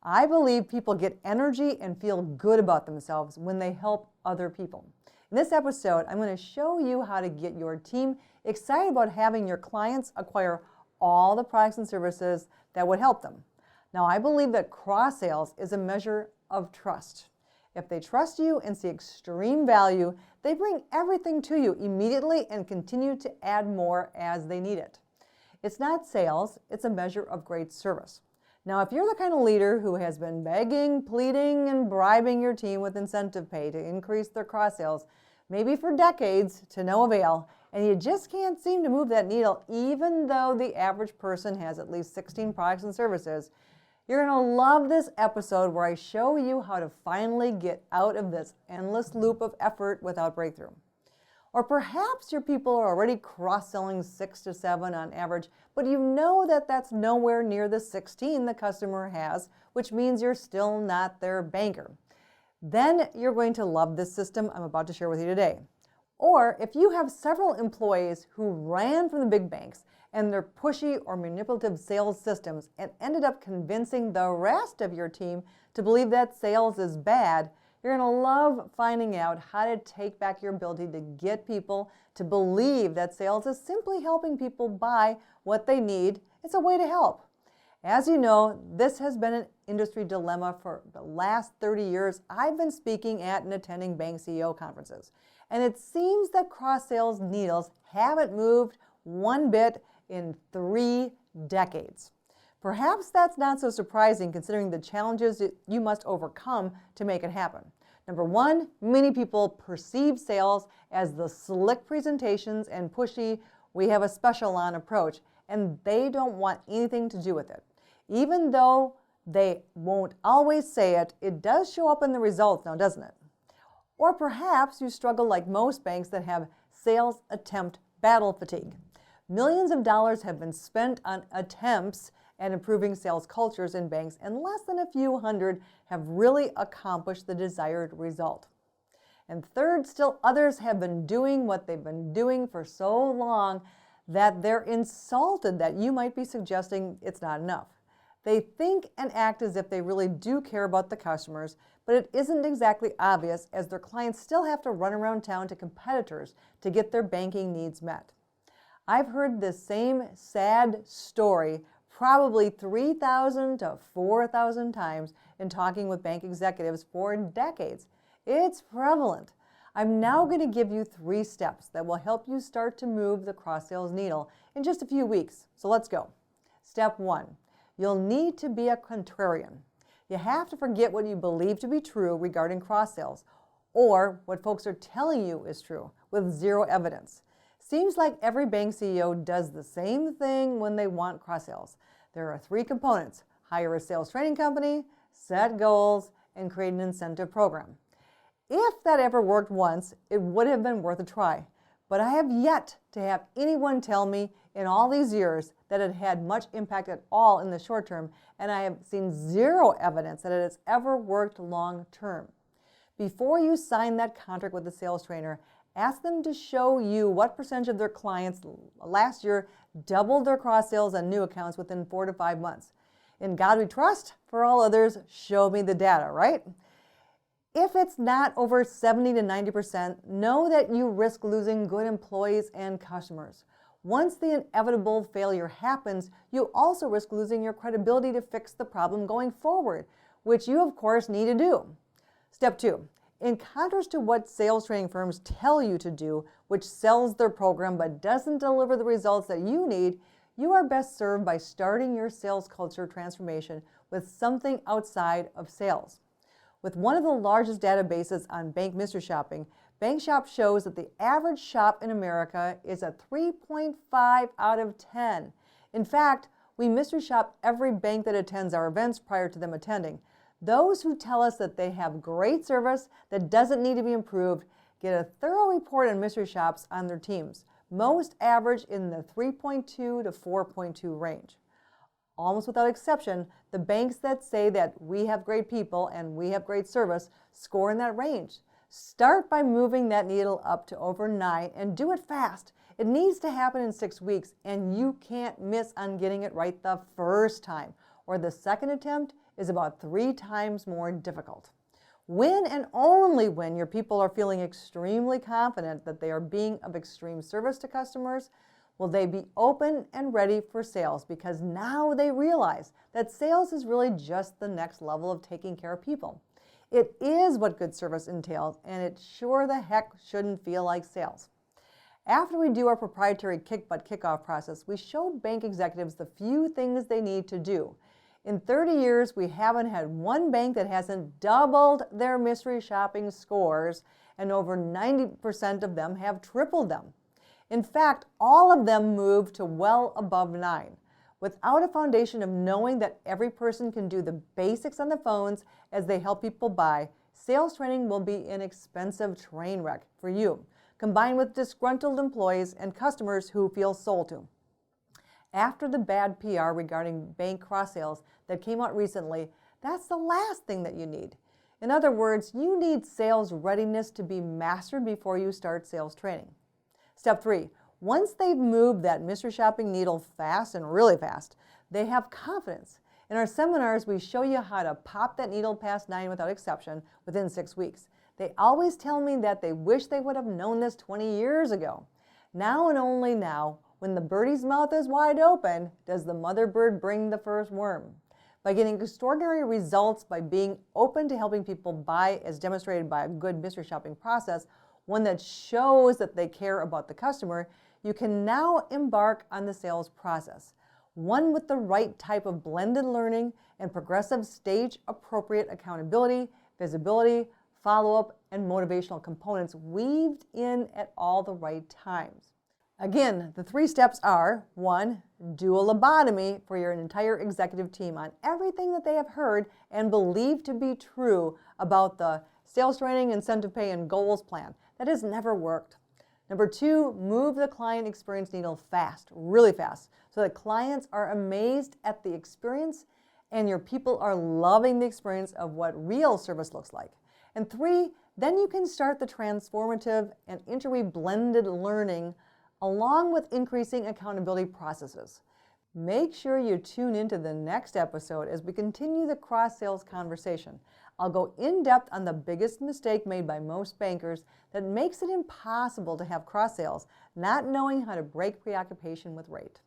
I believe people get energy and feel good about themselves when they help other people. In this episode, I'm going to show you how to get your team excited about having your clients acquire all the products and services that would help them. Now, I believe that cross-sales is a measure of trust. If they trust you and see extreme value, they bring everything to you immediately and continue to add more as they need it. It's not sales, it's a measure of great service. Now, if you're the kind of leader who has been begging, pleading, and bribing your team with incentive pay to increase their cross-sales, maybe for decades to no avail, and you just can't seem to move that needle even though the average person has at least 16 products and services, you're going to love this episode where I show you how to finally get out of this endless loop of effort without breakthrough. Or perhaps your people are already cross-selling 6 to 7 on average, but you know that that's nowhere near the 16 the customer has, which means you're still not their banker. Then you're going to love this system I'm about to share with you today. Or if you have several employees who ran from the big banks and their pushy or manipulative sales systems and ended up convincing the rest of your team to believe that sales is bad, you're going to love finding out how to take back your ability to get people to believe that sales is simply helping people buy what they need. It's a way to help. As you know, this has been an industry dilemma for the last 30 years. I've been speaking at and attending bank CEO conferences, and it seems that cross-sales needles haven't moved one bit in 3 decades. Perhaps that's not so surprising considering the challenges that you must overcome to make it happen. Number one, many people perceive sales as the slick presentations and pushy, we have a special on approach, and they don't want anything to do with it. Even though they won't always say it, it does show up in the results now, doesn't it? Or perhaps you struggle like most banks that have sales attempt battle fatigue. Millions of dollars have been spent on attempts at improving sales cultures in banks, and less than a few hundred have really accomplished the desired result. And third, still others have been doing what they've been doing for so long that they're insulted that you might be suggesting it's not enough. They think and act as if they really do care about the customers, but it isn't exactly obvious as their clients still have to run around town to competitors to get their banking needs met. I've heard this same sad story probably 3,000 to 4,000 times in talking with bank executives for decades. It's prevalent. I'm now going to give you 3 steps that will help you start to move the cross-sales needle in just a few weeks. So let's go. Step 1, you'll need to be a contrarian. You have to forget what you believe to be true regarding cross-sales or what folks are telling you is true with zero evidence. Seems like every bank CEO does the same thing when they want cross-sales. There are 3 components: hire a sales training company, set goals, and create an incentive program. If that ever worked once, it would have been worth a try. But I have yet to have anyone tell me in all these years that it had much impact at all in the short term, and I have seen zero evidence that it has ever worked long term. Before you sign that contract with the sales trainer, ask them to show you what percentage of their clients last year doubled their cross-sales and new accounts within 4 to 5 months. In God we trust, for all others, show me the data, right? If it's not over 70 to 90%, know that you risk losing good employees and customers. Once the inevitable failure happens, you also risk losing your credibility to fix the problem going forward, which you of course need to do. Step 2. In contrast to what sales training firms tell you to do, which sells their program but doesn't deliver the results that you need, you are best served by starting your sales culture transformation with something outside of sales. With one of the largest databases on bank mystery shopping, BankShop shows that the average shop in America is a 3.5 out of 10. In fact, we mystery shop every bank that attends our events prior to them attending. Those who tell us that they have great service that doesn't need to be improved get a thorough report on mystery shops on their teams. Most average in the 3.2 to 4.2 range. Almost without exception, the banks that say that we have great people and we have great service score in that range. Start by moving that needle up to over 9 and do it fast. It needs to happen in 6 weeks, and you can't miss on getting it right the first time, or the second attempt is about 3 times more difficult. When and only when your people are feeling extremely confident that they are being of extreme service to customers will they be open and ready for sales, because now they realize that sales is really just the next level of taking care of people. It is what good service entails, and it sure the heck shouldn't feel like sales. After we do our proprietary kick-butt kickoff process, we show bank executives the few things they need to do. In 30 years, we haven't had one bank that hasn't doubled their mystery shopping scores, and over 90% of them have tripled them. In fact, all of them moved to well above 9. Without a foundation of knowing that every person can do the basics on the phones as they help people buy, sales training will be an expensive train wreck for you, combined with disgruntled employees and customers who feel sold to. After the bad PR regarding bank CrossSales that came out recently, that's the last thing that you need. In other words, you need sales readiness to be mastered before you start sales training. Step 3, once they've moved that mystery shopping needle fast and really fast, they have confidence. In our seminars, we show you how to pop that needle past 9 without exception within 6 weeks. They always tell me that they wish they would have known this 20 years ago. Now and only now, when the birdie's mouth is wide open, does the mother bird bring the first worm. By getting extraordinary results by being open to helping people buy, as demonstrated by a good mystery shopping process, one that shows that they care about the customer, you can now embark on the sales process. One with the right type of blended learning and progressive stage-appropriate accountability, visibility, follow-up, and motivational components weaved in at all the right times. Again, the 3 steps are: 1, do a lobotomy for your entire executive team on everything that they have heard and believe to be true about the sales training, incentive pay, and goals plan. That has never worked. Number 2, move the client experience needle fast, really fast, so that clients are amazed at the experience and your people are loving the experience of what real service looks like. And 3, then you can start the transformative and interweave blended learning along with increasing accountability processes. Make sure you tune into the next episode as we continue the CrossSales conversation. I'll go in depth on the biggest mistake made by most bankers that makes it impossible to have CrossSales, not knowing how to break preoccupation with rate.